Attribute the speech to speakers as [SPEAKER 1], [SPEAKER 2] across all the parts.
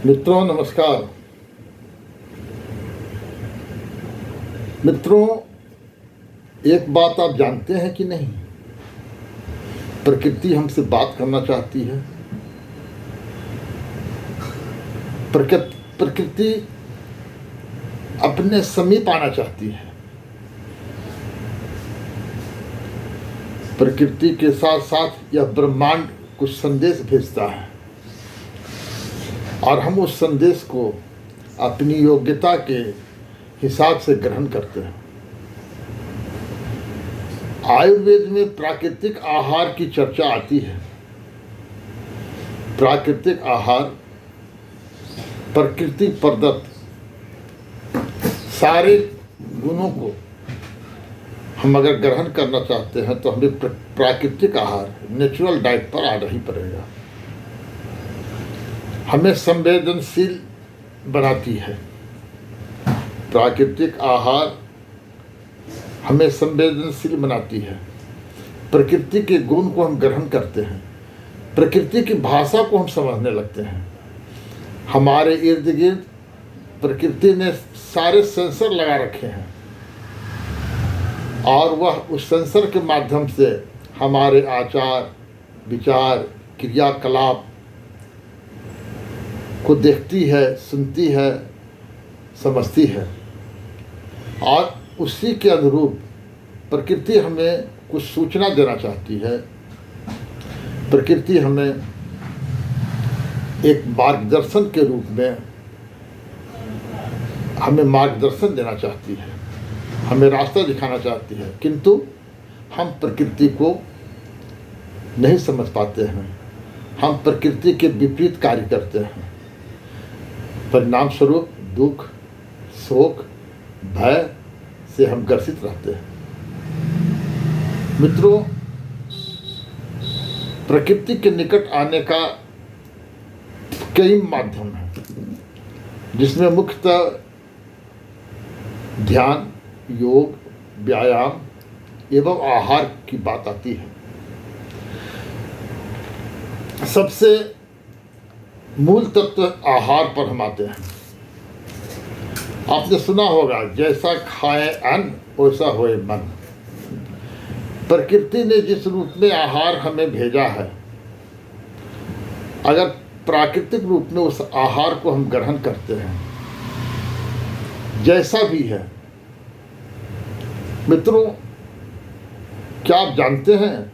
[SPEAKER 1] मित्रों नमस्कार। मित्रों, एक बात आप जानते हैं कि नहीं, प्रकृति हमसे बात करना चाहती है। प्रकृति अपने समीप आना चाहती है। प्रकृति के साथ साथ यह ब्रह्मांड कुछ संदेश भेजता है और हम उस संदेश को अपनी योग्यता के हिसाब से ग्रहण करते हैं। आयुर्वेद में प्राकृतिक आहार की चर्चा आती है। प्राकृतिक आहार प्रकृति प्रदत्त सारे गुणों को हम अगर ग्रहण करना चाहते हैं तो हमें प्राकृतिक आहार, नेचुरल डाइट पर आना ही पड़ेगा। हमें संवेदनशील बनाती है। प्राकृतिक आहार हमें संवेदनशील बनाती है। प्रकृति के गुण को हम ग्रहण करते हैं। प्रकृति की भाषा को हम समझने लगते हैं। हमारे इर्द गिर्द प्रकृति ने सारे सेंसर लगा रखे हैं और वह उस सेंसर के माध्यम से हमारे आचार, विचार, क्रियाकलाप को देखती है, सुनती है, समझती है और उसी के अनुरूप प्रकृति हमें कुछ सूचना देना चाहती है। प्रकृति हमें एक मार्गदर्शन के रूप में हमें मार्गदर्शन देना चाहती है, हमें रास्ता दिखाना चाहती है, किंतु हम प्रकृति को नहीं समझ पाते हैं। हम प्रकृति के विपरीत कार्य करते हैं। परिणाम स्वरूप दुख, शोक, भय से हम ग्रसित रहते हैं। मित्रों, प्रकृति के निकट आने का कई माध्यम हैं, जिसमें मुख्यतः ध्यान, योग, व्यायाम एवं आहार की बात आती है। सबसे मूल तत्व आहार पर हम आते हैं। आपने सुना होगा, जैसा खाए अन्न वैसा होए मन। प्रकृति ने जिस रूप में आहार हमें भेजा है, अगर प्राकृतिक रूप में उस आहार को हम ग्रहण करते हैं, जैसा भी है। मित्रों, क्या आप जानते हैं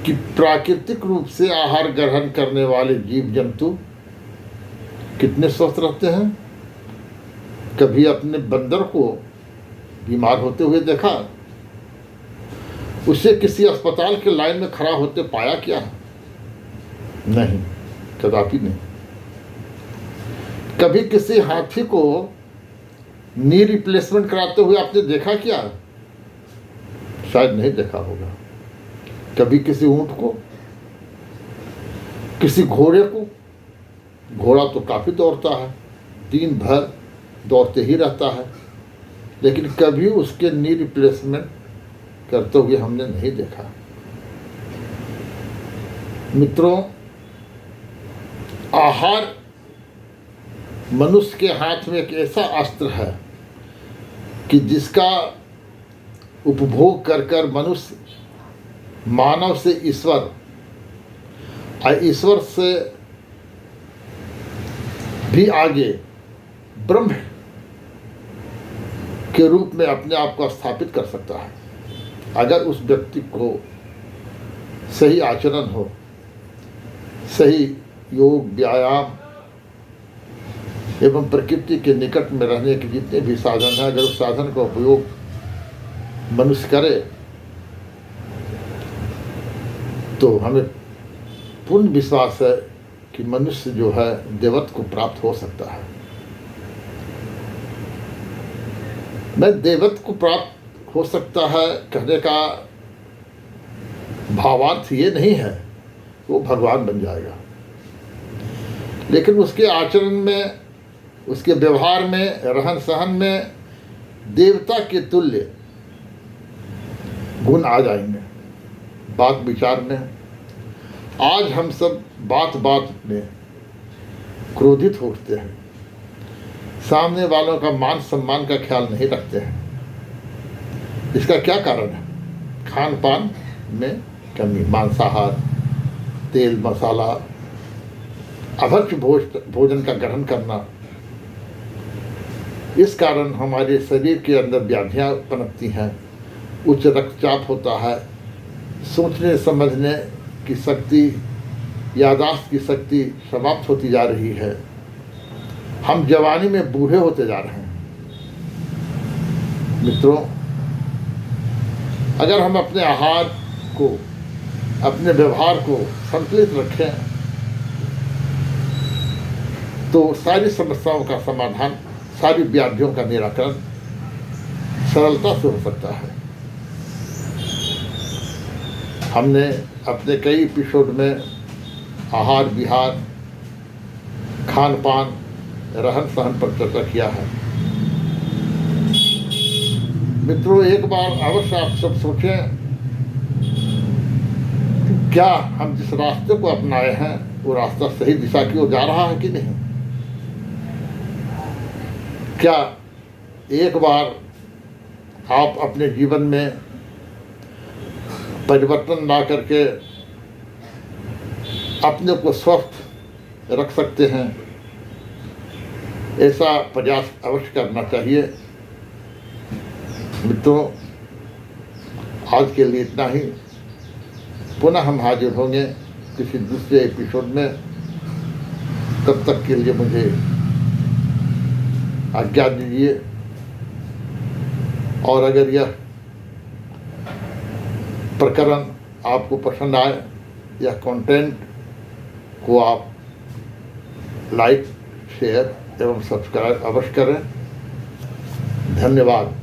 [SPEAKER 1] कि प्राकृतिक रूप से आहार ग्रहण करने वाले जीव जंतु कितने स्वस्थ रहते हैं? कभी अपने बंदर को बीमार होते हुए देखा? उसे किसी अस्पताल के लाइन में खड़ा होते पाया क्या? नहीं, कदापि नहीं। कभी किसी हाथी को नी रिप्लेसमेंट कराते हुए आपने देखा क्या? शायद नहीं देखा होगा। कभी किसी ऊंट को, किसी घोड़े को? घोड़ा तो काफ़ी दौड़ता है, दिन भर दौड़ते ही रहता है, लेकिन कभी उसके नी रिप्लेसमेंट करते हुए हमने नहीं देखा। मित्रों, आहार मनुष्य के हाथ में एक ऐसा अस्त्र है कि जिसका उपभोग कर कर मनुष्य मानव से ईश्वर और ईश्वर से भी आगे ब्रह्म के रूप में अपने आप को स्थापित कर सकता है, अगर उस व्यक्ति को सही आचरण हो, सही योग, व्यायाम एवं प्रकृति के निकट में रहने के जितने भी साधन हैं, अगर उस साधन का उपयोग मनुष्य करे तो हमें पूर्ण विश्वास है कि मनुष्य जो है देवत्व को प्राप्त हो सकता है। मैं देवत्व को प्राप्त हो सकता है कहने का भावार्थ ये नहीं है वो भगवान बन जाएगा, लेकिन उसके आचरण में, उसके व्यवहार में, रहन सहन में देवता के तुल्य गुण आ जाएंगे। बात विचार में आज हम सब बात बात में क्रोधित हो उठते हैं, सामने वालों का मान सम्मान का ख्याल नहीं रखते हैं। इसका क्या कारण है? खान पान में कमी, मांसाहार, तेल मसाला, अभक्ष्य भोजन का ग्रहण करना। इस कारण हमारे शरीर के अंदर व्याधियाँ पनपती हैं, उच्च रक्तचाप होता है, सोचने समझने की शक्ति, याददाश्त की शक्ति समाप्त होती जा रही है। हम जवानी में बूढ़े होते जा रहे हैं। मित्रों, अगर हम अपने आहार को, अपने व्यवहार को संतुलित रखें तो सारी समस्याओं का समाधान, सारी व्याधियों का निराकरण सरलता से हो सकता है। हमने अपने कई एपिसोड में आहार विहार, खान पान, रहन सहन पर चर्चा किया है। मित्रों, एक बार अवश्य आप सब सोचें, क्या हम जिस रास्ते को अपनाए हैं वो रास्ता सही दिशा की ओर जा रहा है कि नहीं? क्या एक बार आप अपने जीवन में परिवर्तन ला करके अपने को स्वस्थ रख सकते हैं? ऐसा प्रयास अवश्य करना चाहिए। मित्रों, आज के लिए इतना ही। पुनः हम हाजिर होंगे किसी दूसरे एपिसोड में। तब तक के लिए मुझे आज्ञा दीजिए। और अगर यह प्रकरण आपको पसंद आए, या कंटेंट को आप लाइक, शेयर एवं सब्सक्राइब अवश्य करें। धन्यवाद।